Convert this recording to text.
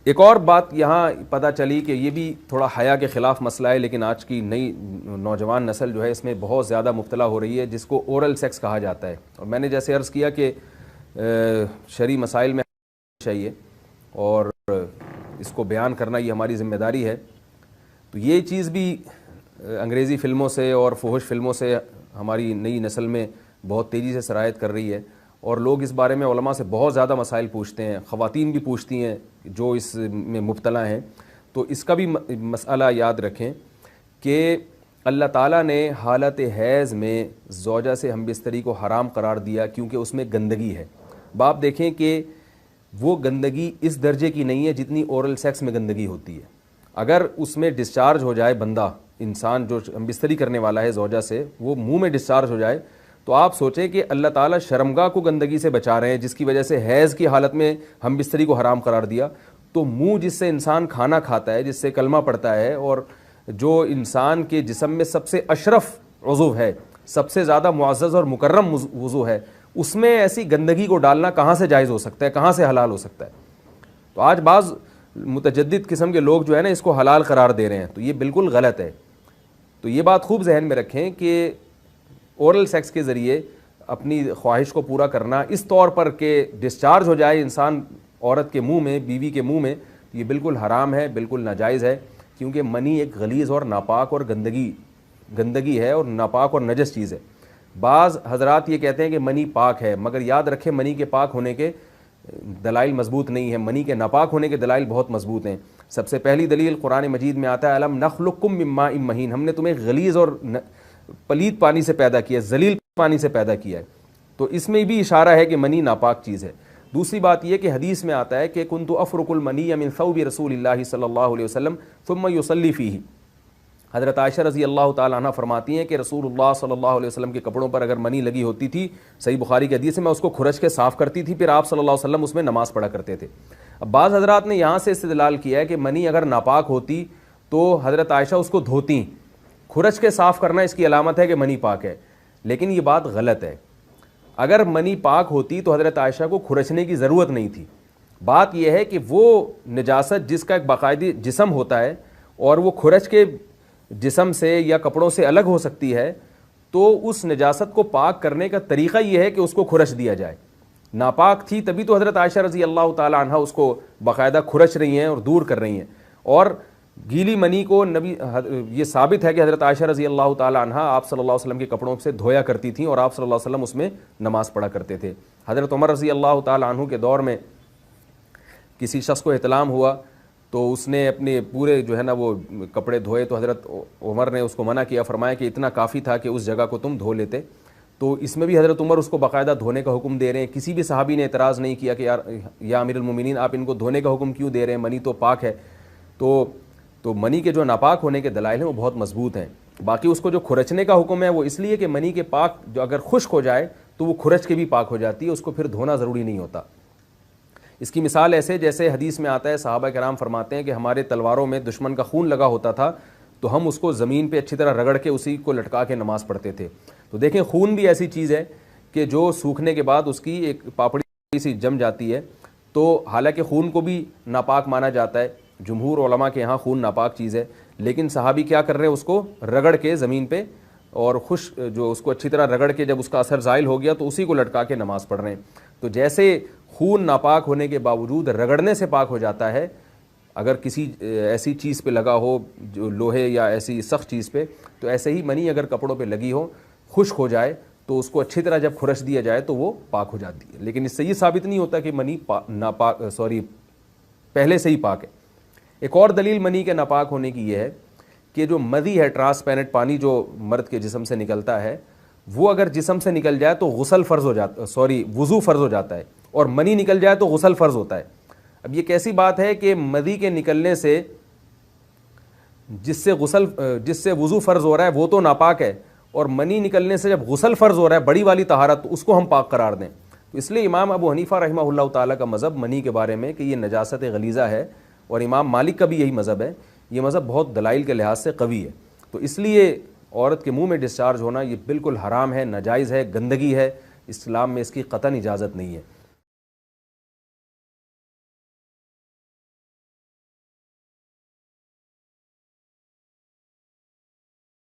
ایک اور بات یہاں پتہ چلی کہ یہ بھی تھوڑا حیا کے خلاف مسئلہ ہے، لیکن آج کی نئی نوجوان نسل جو ہے اس میں بہت زیادہ مبتلا ہو رہی ہے، جس کو اورل سیکس کہا جاتا ہے. اور میں نے جیسے عرض کیا کہ شرعی مسائل میں چاہیے اور اس کو بیان کرنا یہ ہماری ذمہ داری ہے. تو یہ چیز بھی انگریزی فلموں سے اور فحش فلموں سے ہماری نئی نسل میں بہت تیزی سے سرایت کر رہی ہے، اور لوگ اس بارے میں علماء سے بہت زیادہ مسائل پوچھتے ہیں، خواتین بھی پوچھتی ہیں جو اس میں مبتلا ہیں. تو اس کا بھی مسئلہ یاد رکھیں کہ اللہ تعالیٰ نے حالت حیض میں زوجہ سے ہم بستری کو حرام قرار دیا کیونکہ اس میں گندگی ہے. باپ دیکھیں کہ وہ گندگی اس درجے کی نہیں ہے جتنی اورل سیکس میں گندگی ہوتی ہے. اگر اس میں ڈسچارج ہو جائے بندہ، انسان جو ہم بستری کرنے والا ہے زوجہ سے، وہ منہ میں ڈسچارج ہو جائے، تو آپ سوچیں کہ اللہ تعالیٰ شرمگاہ کو گندگی سے بچا رہے ہیں، جس کی وجہ سے حیض کی حالت میں ہم بستری کو حرام قرار دیا. تو منہ جس سے انسان کھانا کھاتا ہے، جس سے کلمہ پڑھتا ہے، اور جو انسان کے جسم میں سب سے اشرف عضو ہے، سب سے زیادہ معزز اور مکرم عضو ہے، اس میں ایسی گندگی کو ڈالنا کہاں سے جائز ہو سکتا ہے، کہاں سے حلال ہو سکتا ہے؟ تو آج بعض متجدد قسم کے لوگ جو ہے نا اس کو حلال قرار دے رہے ہیں، تو یہ بالکل غلط ہے. تو یہ بات خوب ذہن میں رکھیں کہ اورل سیکس کے ذریعے اپنی خواہش کو پورا کرنا اس طور پر کہ ڈسچارج ہو جائے انسان عورت کے منہ میں، بیوی کے منہ میں، یہ بالکل حرام ہے، بالکل ناجائز ہے. کیونکہ منی ایک غلیظ اور ناپاک اور گندگی ہے اور ناپاک اور نجس چیز ہے. بعض حضرات یہ کہتے ہیں کہ منی پاک ہے، مگر یاد رکھیں منی کے پاک ہونے کے دلائل مضبوط نہیں ہیں، منی کے ناپاک ہونے کے دلائل بہت مضبوط ہیں. سب سے پہلی دلیل قرآن مجید میں آتا ہے الم نخلقکم من ماء مہین، ہم نے تمہیں غلیظ اور پلید پانی سے پیدا کیا، ذلیل پانی سے پیدا کیا ہے. تو اس میں بھی اشارہ ہے کہ منی ناپاک چیز ہے. دوسری بات یہ کہ حدیث میں آتا ہے کہ کنت افرق المنی من ثوب رسول اللہ صلی اللہ علیہ وسلم ثم یصلی فیہ. حضرت عائشہ رضی اللہ تعالیٰ عنہ فرماتی ہیں کہ رسول اللہ صلی اللہ علیہ وسلم کے کپڑوں پر اگر منی لگی ہوتی تھی، صحیح بخاری کی حدیث ہے، میں اس کو کھرچ کے صاف کرتی تھی، پھر آپ صلی اللہ علیہ وسلم اس میں نماز پڑھا کرتے تھے. اب بعض حضرات نے یہاں سے استدلال کیا ہے کہ منی اگر ناپاک ہوتی تو حضرت عائشہ اس کو دھوتی، کھرچ کے صاف کرنا اس کی علامت ہے کہ منی پاک ہے. لیکن یہ بات غلط ہے. اگر منی پاک ہوتی تو حضرت عائشہ کو کھرچنے کی ضرورت نہیں تھی. بات یہ ہے کہ وہ نجاست جس کا ایک باقاعدی جسم ہوتا ہے اور وہ کھرچ کے جسم سے یا کپڑوں سے الگ ہو سکتی ہے، تو اس نجاست کو پاک کرنے کا طریقہ یہ ہے کہ اس کو کھرچ دیا جائے. ناپاک تھی تبھی تو حضرت عائشہ رضی اللہ تعالی عنہ اس کو باقاعدہ کھرچ رہی ہیں اور دور کر رہی ہیں. اور گیلی منی کو یہ ثابت ہے کہ حضرت عائشہ رضی اللہ تعالی عنہ آپ صلی اللہ علیہ وسلم کے کپڑوں سے دھویا کرتی تھیں اور آپ صلی اللہ علیہ وسلم اس میں نماز پڑھا کرتے تھے. حضرت عمر رضی اللہ تعالی عنہ کے دور میں کسی شخص کو احتلام ہوا تو اس نے اپنے پورے جو ہے نا وہ کپڑے دھوئے، تو حضرت عمر نے اس کو منع کیا، فرمایا کہ اتنا کافی تھا کہ اس جگہ کو تم دھو لیتے. تو اس میں بھی حضرت عمر اس کو باقاعدہ دھونے کا حکم دے رہے ہیں. کسی بھی صحابی نے اعتراض نہیں کیا کہ یا امیر المومنین آپ ان کو دھونے کا حکم کیوں دے رہے ہیں، منی تو پاک ہے. تو منی کے جو ناپاک ہونے کے دلائل ہیں وہ بہت مضبوط ہیں. باقی اس کو جو کھرچنے کا حکم ہے وہ اس لیے کہ منی کے پاک جو اگر خشک ہو جائے تو وہ کھرچ کے بھی پاک ہو جاتی ہے، اس کو پھر دھونا ضروری نہیں ہوتا. اس کی مثال ایسے جیسے حدیث میں آتا ہے، صحابہ کرام فرماتے ہیں کہ ہمارے تلواروں میں دشمن کا خون لگا ہوتا تھا تو ہم اس کو زمین پہ اچھی طرح رگڑ کے اسی کو لٹکا کے نماز پڑھتے تھے. تو دیکھیں خون بھی ایسی چیز ہے کہ جو سوکھنے کے بعد اس کی ایک پاپڑی سی جم جاتی ہے. تو حالانکہ خون کو بھی ناپاک مانا جاتا ہے، جمہور علماء کے ہاں خون ناپاک چیز ہے، لیکن صحابی کیا کر رہے ہیں، اس کو رگڑ کے زمین پہ اور جو اس کو اچھی طرح رگڑ کے جب اس کا اثر زائل ہو گیا تو اسی کو لٹکا کے نماز پڑھ رہے ہیں. تو جیسے خون ناپاک ہونے کے باوجود رگڑنے سے پاک ہو جاتا ہے اگر کسی ایسی چیز پہ لگا ہو جو لوہے یا ایسی سخت چیز پہ، تو ایسے ہی منی اگر کپڑوں پہ لگی ہو، خشک ہو جائے تو اس کو اچھی طرح جب کھرچ دیا جائے تو وہ پاک ہو جاتی ہے. لیکن اس سے یہ ثابت نہیں ہوتا کہ منی پہلے سے ہی پاک ہے. ایک اور دلیل منی کے ناپاک ہونے کی یہ ہے کہ جو مدی ہے، ٹرانسپیرنٹ پانی جو مرد کے جسم سے نکلتا ہے، وہ اگر جسم سے نکل جائے تو وضو فرض ہو جاتا ہے، اور منی نکل جائے تو غسل فرض ہوتا ہے. اب یہ کیسی بات ہے کہ مدی کے نکلنے سے جس سے وضو فرض ہو رہا ہے وہ تو ناپاک ہے، اور منی نکلنے سے جب غسل فرض ہو رہا ہے بڑی والی طہارت، تو اس کو ہم پاک قرار دیں. تو اس لیے امام ابو حنیفہ رحمہ اللہ تعالیٰ کا مذہب منی کے بارے میں کہ یہ نجاست غلیظہ ہے، اور امام مالک کا بھی یہی مذہب ہے. یہ مذہب بہت دلائل کے لحاظ سے قوی ہے. تو اس لیے عورت کے منہ میں ڈسچارج ہونا یہ بالکل حرام ہے، ناجائز ہے، گندگی ہے. اسلام میں اس کی قطعاً اجازت نہیں ہے.